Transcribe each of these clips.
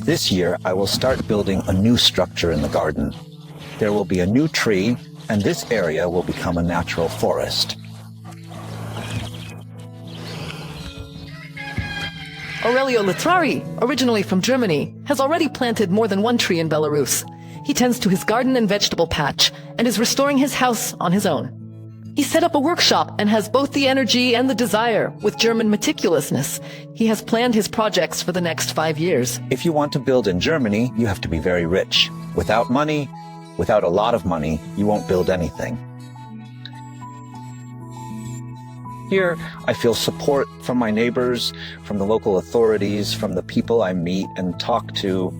This year, I will start building a new structure in the garden. There will be a new tree, and this area will become a natural forest. Aurelio Lettrari, originally from Germany, has already planted more than one tree in Belarus. He tends to his garden and vegetable patch and is restoring his house on his own. He set up a workshop and has both the energy and the desire with German meticulousness. He has planned his projects for the next 5 years. If you want to build in Germany, you have to be very rich. Without money, without a lot of money, you won't build anything. Here, I feel support from my neighbors, from the local authorities, from the people I meet and talk to.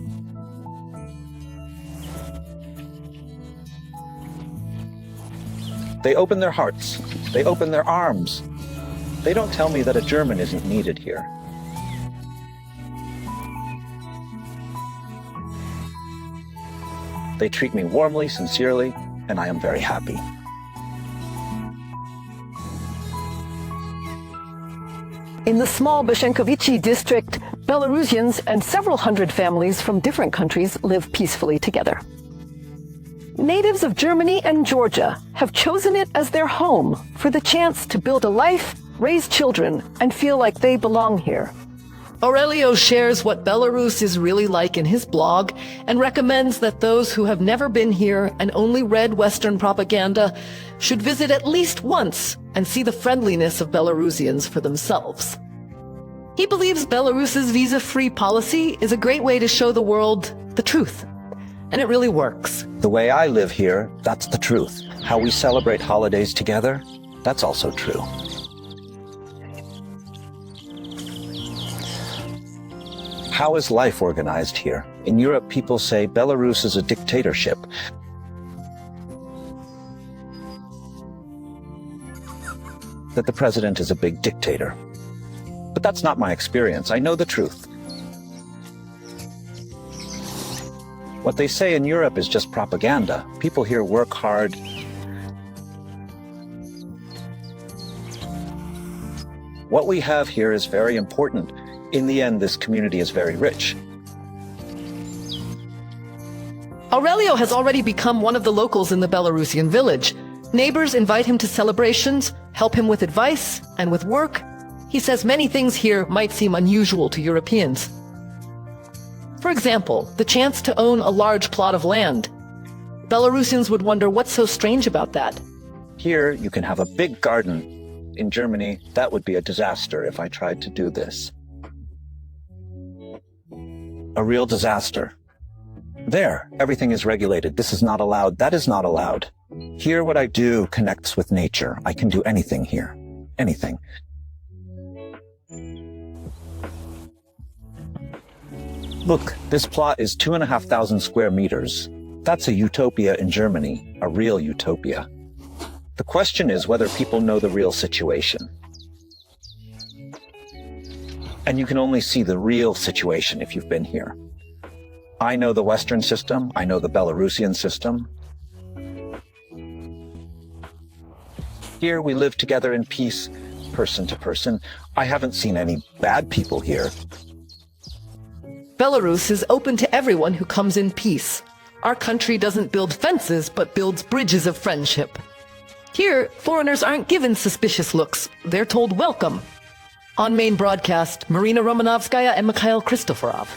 They open their hearts. They open their arms. They don't tell me that a German isn't needed here. They treat me warmly, sincerely, and I am very happy. In the small Beshenkovichi district, Belarusians and several hundred families from different countries live peacefully together. Natives of Germany and Georgia have chosen it as their home for the chance to build a life, raise children, and feel like they belong here. Aurelio shares what Belarus is really like in his blog and recommends that those who have never been here and only read Western propaganda should visit at least once and see the friendliness of Belarusians for themselves. He believes Belarus's visa-free policy is a great way to show the world the truth, and it really works. The way I live here, that's the truth. How we celebrate holidays together, that's also true. How is life organized here? In Europe, people say Belarus is a dictatorship. That the president is a big dictator. But that's not my experience. I know the truth. What they say in Europe is just propaganda. People here work hard. What we have here is very important. In the end, this community is very rich. Aurelio has already become one of the locals in the Belarusian village. Neighbors invite him to celebrations, help him with advice and with work. He says many things here might seem unusual to Europeans. For example, the chance to own a large plot of land. Belarusians would wonder what's so strange about that. Here, you can have a big garden. In Germany, that would be a disaster if I tried to do this. A real disaster. There, everything is regulated. This is not allowed. That is not allowed. Here, what I do connects with nature. I can do anything here. Anything. Look, this plot is 2,500 square meters. That's a utopia in Germany, a real utopia. The question is whether people know the real situation. And you can only see the real situation if you've been here. I know the Western system. I know the Belarusian system. Here we live together in peace, person to person. I haven't seen any bad people here. Belarus is open to everyone who comes in peace. Our country doesn't build fences, but builds bridges of friendship. Here, foreigners aren't given suspicious looks. They're told welcome. On main broadcast, Marina Romanovskaya and Mikhail Kristoforov.